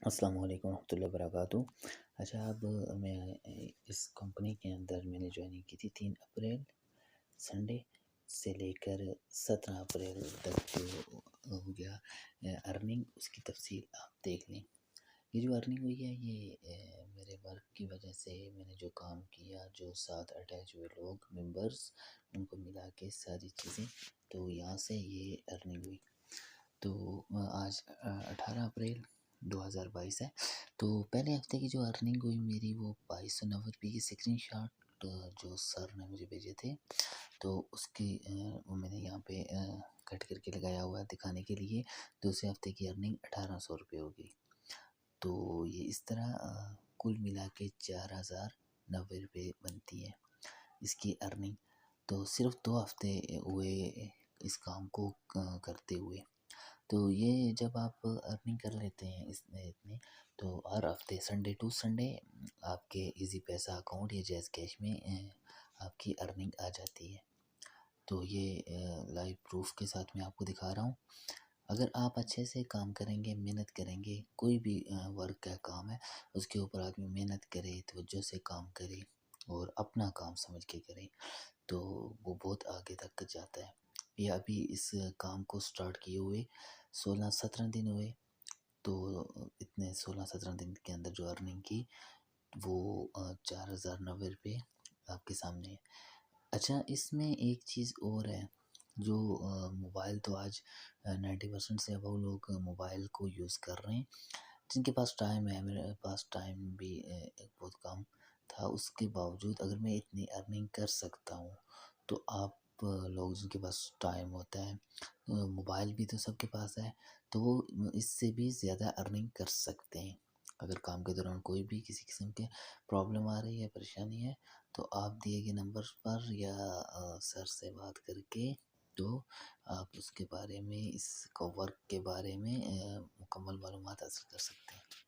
السلام علیکم ورحمۃ اللہ وبرکاتہ۔ اچھا، اب میں اس کمپنی کے اندر میں نے جوائننگ کی تھی 3 اپریل سنڈے سے لے کر 17 اپریل تک جو ہو گیا ارننگ، اس کی تفصیل آپ دیکھ لیں۔ یہ جو ارننگ ہوئی ہے یہ میرے ورک کی وجہ سے، میں نے جو کام کیا، جو ساتھ اٹیچ ہوئے لوگ ممبرس، ان کو ملا کے ساری چیزیں، تو یہاں سے یہ ارننگ ہوئی۔ تو آج 18 اپریل 2022 ہے۔ تو پہلے ہفتے کی جو ارننگ ہوئی میری، وہ 2290 روپے کی اسکرین شاٹ جو سر نے مجھے بھیجے تھے، تو اس کی وہ میں نے یہاں پہ کٹ کر کے لگایا ہوا ہے دکھانے کے لیے۔ دوسرے ہفتے کی ارننگ 1800 روپے ہوگی۔ تو یہ اس طرح کل ملا کے 4090 روپے بنتی ہے اس کی ارننگ۔ تو صرف 2 ہفتے ہوئے اس کام کو کرتے ہوئے۔ تو یہ جب آپ ارننگ کر لیتے ہیں اس میں اتنے، تو ہر ہفتے سنڈے ٹو سنڈے آپ کے ایزی پیسہ اکاؤنٹ یا جیز کیش میں آپ کی ارننگ آ جاتی ہے۔ تو یہ لائیو پروف کے ساتھ میں آپ کو دکھا رہا ہوں۔ اگر آپ اچھے سے کام کریں گے، محنت کریں گے، کوئی بھی ورک کا کام ہے اس کے اوپر آدمی محنت کرے، توجہ سے کام کرے اور اپنا کام سمجھ کے کرے، تو وہ بہت آگے تک جاتا ہے۔ یہ ابھی اس کام کو سٹارٹ کیے ہوئے 16-17 دن ہوئے، تو اتنے 16-17 دن کے اندر جو ارننگ کی وہ 4090 روپے آپ کے سامنے ہے۔ اچھا، اس میں ایک چیز اور ہے، جو موبائل تو آج 90% سے ابو لوگ موبائل کو یوز کر رہے ہیں۔ جن کے پاس ٹائم ہے، میرے پاس ٹائم بھی بہت کم تھا، اس کے باوجود اگر میں اتنی ارننگ کر سکتا ہوں، تو آپ لوگ جن کے پاس ٹائم ہوتا ہے، موبائل بھی تو سب کے پاس ہے، تو وہ اس سے بھی زیادہ ارننگ کر سکتے ہیں۔ اگر کام کے دوران کوئی بھی کسی قسم کے پرابلم آ رہی ہے، پریشانی ہے، تو آپ دیے گئے نمبر پر یا سر سے بات کر کے، تو آپ اس کے بارے میں، اس کو ورک کے بارے میں مکمل معلومات حاصل کر سکتے ہیں۔